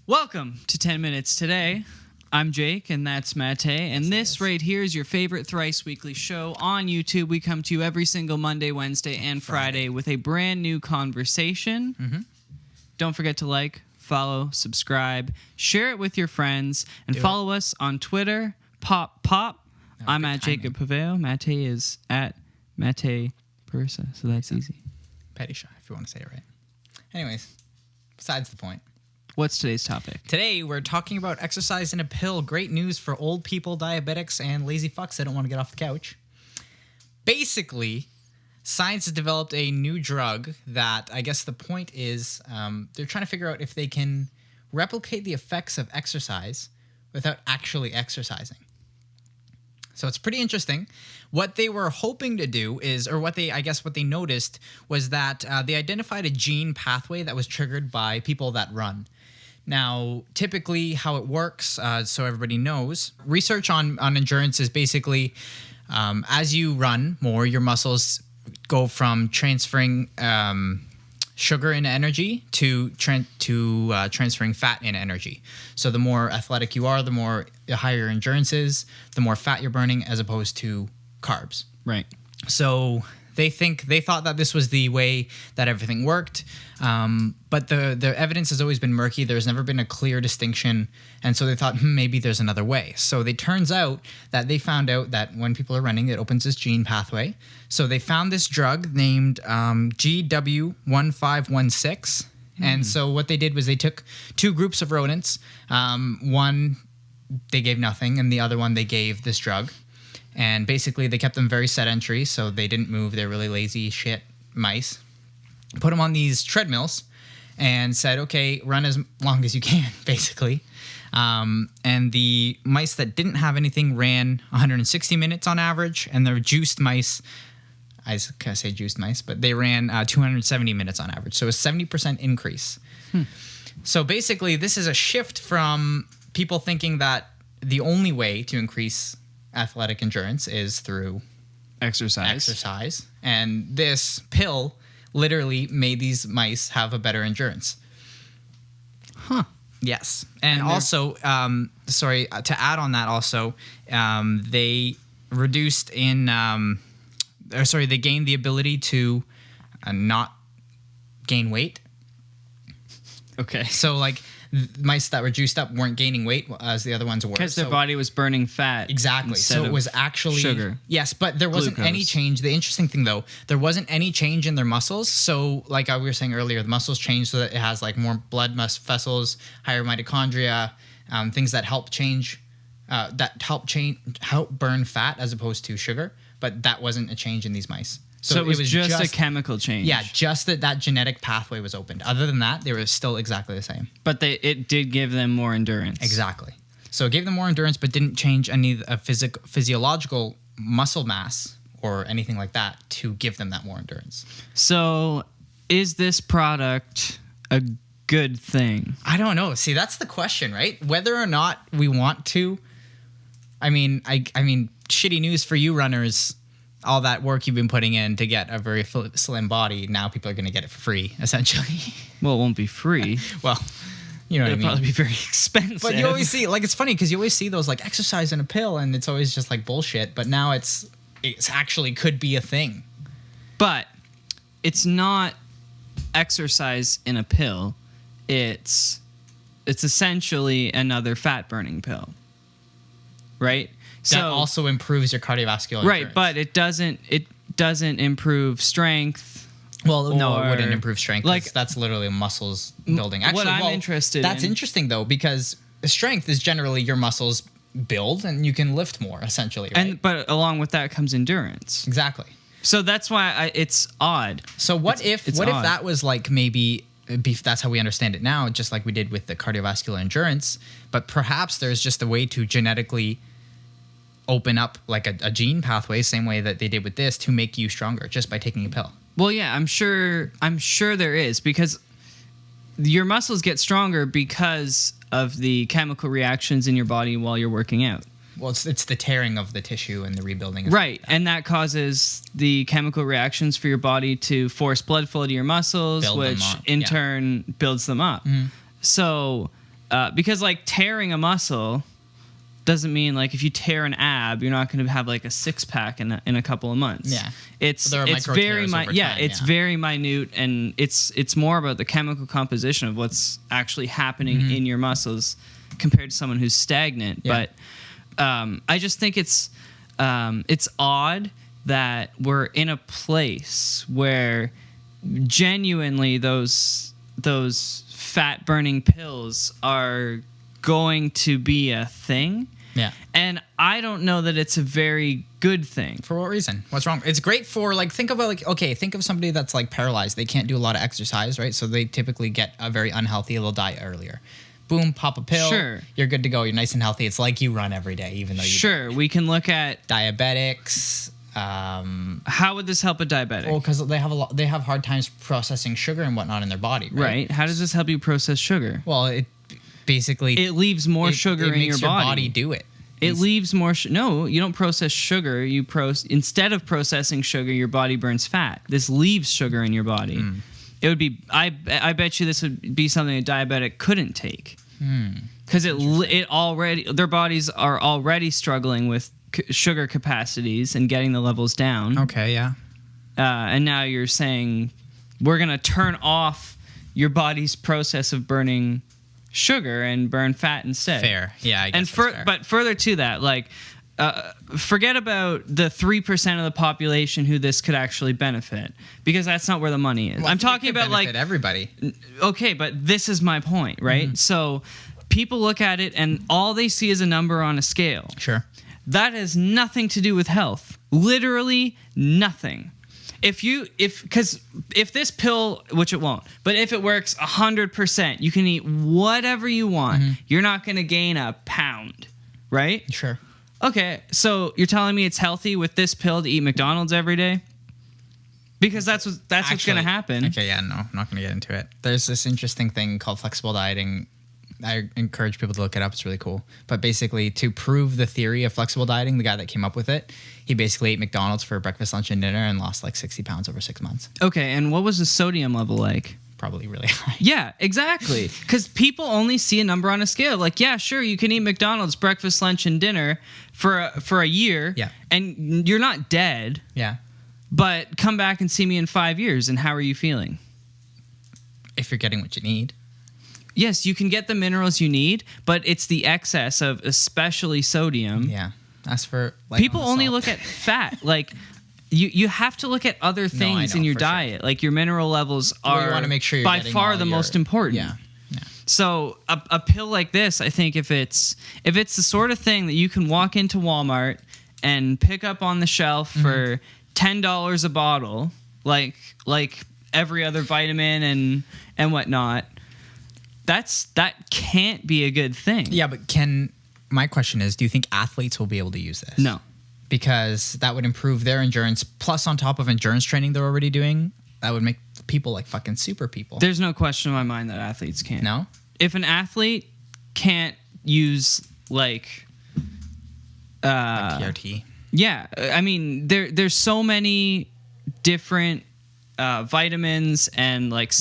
Welcome to 10 Minutes Today. I'm Jake, and that's Matej, and this right here is your favorite thrice weekly show on YouTube. We come to you every single Monday, Wednesday, and Friday with a brand new conversation. Mm-hmm. Don't forget to like, follow, subscribe, share it with your friends, and follow us on Twitter, Pop. I'm at Jacob Pavao. Matej is at Matej Perisa, so that's easy. Perisa, if you want to say it right. Anyways, besides the point. What's today's topic? Today, we're talking about exercise in a pill. Great news for old people, diabetics, and lazy fucks that don't want to get off the couch. Basically, science has developed a new drug that I guess the point is they're trying to figure out if they can replicate the effects of exercise without actually exercising. So it's pretty interesting. What they were hoping to do is, or what they noticed was that they identified a gene pathway that was triggered by people that run. Now, typically how it works, so everybody knows, research on endurance is basically as you run more, your muscles go from transferring sugar into energy to transferring fat into energy. So the more athletic you are, the higher your endurance is, the more fat you're burning as opposed to carbs. Right. So they thought that this was the way that everything worked, but the evidence has always been murky. There's never been a clear distinction, and so they thought maybe there's another way. So it turns out that they found out that when people are running, it opens this gene pathway. So they found this drug named GW1516, and so what they did was they took two groups of rodents. One they gave nothing, and the other one they gave this drug. And basically, they kept them very sedentary, so they didn't move. They're really lazy shit mice. Put them on these treadmills and said, okay, run as long as you can, basically. And the mice that didn't have anything ran 160 minutes on average, and the juiced mice, I can't say juiced mice, but they ran 270 minutes on average. So a 70% increase. So basically, this is a shift from people thinking that the only way to increase athletic endurance is through exercise. And this pill literally made these mice have a better endurance. Huh. Yes. And also, to add on that also, they reduced they gained the ability to not gain weight. Okay. So like mice that were juiced up weren't gaining weight as the other ones were. Because their body was burning fat. Exactly. So it was actually sugar. Yes, but there wasn't any change. The interesting thing though, there wasn't any change in their muscles. So like we were saying earlier, the muscles changed so that it has like more blood vessels, higher mitochondria, things that help help burn fat as opposed to sugar. But that wasn't a change in these mice. So it was just a chemical change. Yeah, just that genetic pathway was opened. Other than that, they were still exactly the same. But it did give them more endurance. Exactly. So it gave them more endurance, but didn't change any physiological muscle mass or anything like that to give them that more endurance. So is this product a good thing? I don't know. See, that's the question, right? Whether or not we want to. I mean, shitty news for you runners. All that work you've been putting in to get a very slim body, now people are going to get it for free, essentially. Well, it won't be free. Well, you know what I mean. It'll probably be very expensive. But you always see, like, it's funny because you always see those, like, exercise in a pill, and it's always just, like, bullshit. But now it's actually could be a thing. But it's not exercise in a pill. It's essentially another fat-burning pill. Right? That also improves your cardiovascular endurance. Right, but it doesn't improve strength. Well, no, it wouldn't improve strength. Like, that's literally muscles building. Actually, what I'm interested in. That's interesting though, because strength is generally your muscles build and you can lift more, essentially. Right? But along with that comes endurance. Exactly. So that's why it's odd. So what if that was like maybe that's how we understand it now, just like we did with the cardiovascular endurance, but perhaps there's just a way to genetically open up like a gene pathway, same way that they did with this, to make you stronger just by taking a pill. Well, yeah, I'm sure there is, because your muscles get stronger because of the chemical reactions in your body while you're working out. Well, it's the tearing of the tissue and the rebuilding. Right, and that causes the chemical reactions for your body to force blood flow to your muscles, which in turn builds them up. Mm-hmm. So because like tearing a muscle doesn't mean like if you tear an ab, you're not going to have like a 6-pack in a couple of months. Yeah, it's very very minute, and it's more about the chemical composition of what's actually happening in your muscles compared to someone who's stagnant. Yeah. But I just think it's odd that we're in a place where genuinely those fat burning pills are going to be a thing. Yeah. And I don't know that it's a very good thing. For what reason? What's wrong? It's great for like, think of somebody that's like paralyzed. They can't do a lot of exercise, right? So they typically get a very unhealthy little diet earlier. Boom, pop a pill. Sure. You're good to go. You're nice and healthy. It's like you run every day, even though you don't. We can look at diabetics. How would this help a diabetic? Well, because they have hard times processing sugar and whatnot in their body, right? Right. How does this help you process sugar? Well, it leaves more sugar in your body. Body do it. It leaves more. No, you don't process sugar. Instead of processing sugar, your body burns fat. This leaves sugar in your body. It would be. I bet you this would be something a diabetic couldn't take. Because their bodies are already struggling with sugar capacities and getting the levels down. Okay, yeah. And now you're saying we're gonna turn off your body's process of burning sugar and burn fat instead. Fair, yeah. I guess fair. But further to that, like, forget about the 3% of the population who this could actually benefit, because that's not where the money is. Well, I'm talking about like everybody. Okay, but this is my point, right? So people look at it and all they see is a number on a scale. Sure. That has nothing to do with health. Literally nothing. Because if this pill, which it won't, but if it works 100%, you can eat whatever you want. You're not going to gain a pound, right? Sure. Okay, so you're telling me it's healthy with this pill to eat McDonald's every day? Because that's what's going to happen. Okay, yeah, no, I'm not going to get into it. There's this interesting thing called flexible dieting. I encourage people to look it up. It's really cool. But basically, to prove the theory of flexible dieting, the guy that came up with it, he basically ate McDonald's for breakfast, lunch, and dinner and lost like 60 pounds over 6 months. Okay, and what was the sodium level like? Probably really high. Yeah, exactly. Because people only see a number on a scale. Like, yeah, sure, you can eat McDonald's breakfast, lunch, and dinner for a year. Yeah. And you're not dead. Yeah. But come back and see me in 5 years, and how are you feeling? If you're getting what you need. Yes, you can get the minerals you need, but it's the excess of especially sodium. Yeah. That's for people only look at fat. Like you have to look at other things in your diet. Sure. Like your mineral levels are you want to make sure you're by far the most important. Yeah. So a pill like this, I think if it's the sort of thing that you can walk into Walmart and pick up on the shelf for $10 a bottle, like every other vitamin and whatnot, that can't be a good thing. Yeah, but my question is, do you think athletes will be able to use this? No. Because that would improve their endurance, plus on top of endurance training they're already doing, that would make people like fucking super people. There's no question in my mind that athletes can't. No? If an athlete can't use like PRT. Yeah, I mean there's so many different vitamins and like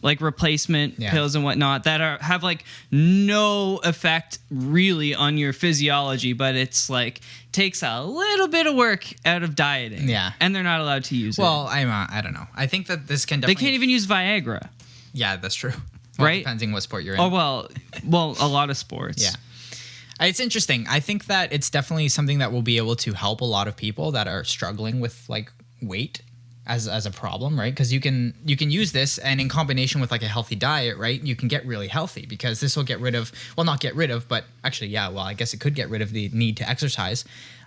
like replacement pills and whatnot that have like no effect really on your physiology, but it's like takes a little bit of work out of dieting. Yeah, and they're not allowed to use it. Well, I don't know. I think that this can definitely. They can't even use Viagra. Yeah, that's true. Well, right? Depending what sport you're in. Oh well, a lot of sports. Yeah. It's interesting. I think that it's definitely something that will be able to help a lot of people that are struggling with like weight as a problem, right? Because you can use this, and in combination with like a healthy diet, right, you can get really healthy, because this will get rid of, well, not get rid of, but actually, yeah, well, I guess it could get rid of the need to exercise.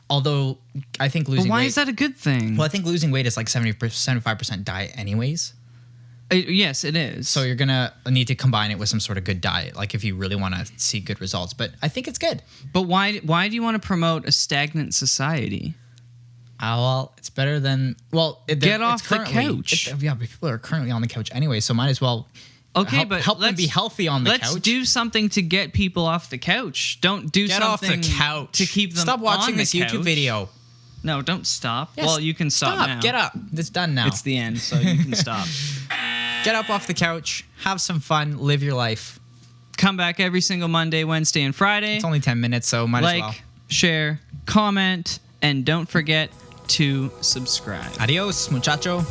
Although I think losing weight... But why is that a good thing? Well, I think losing weight is like 75% diet anyways. Yes, it is. So you're going to need to combine it with some sort of good diet, like if you really want to see good results. But I think it's good. But why do you want to promote a stagnant society? Well, it's better than... Well, get off the couch. Yeah, but people are currently on the couch anyway, so might as well help them be healthy on the couch. Let's do something to get people off the couch. Don't do something off the couch to keep them. Stop watching this YouTube video. No, don't stop. Yes, well, you can stop now. Get up. It's done now. It's the end, so you can stop. Get up off the couch, have some fun, live your life. Come back every single Monday, Wednesday, and Friday. It's only 10 minutes, so might as well. Like, share, comment, and don't forget to subscribe. Adios, muchacho.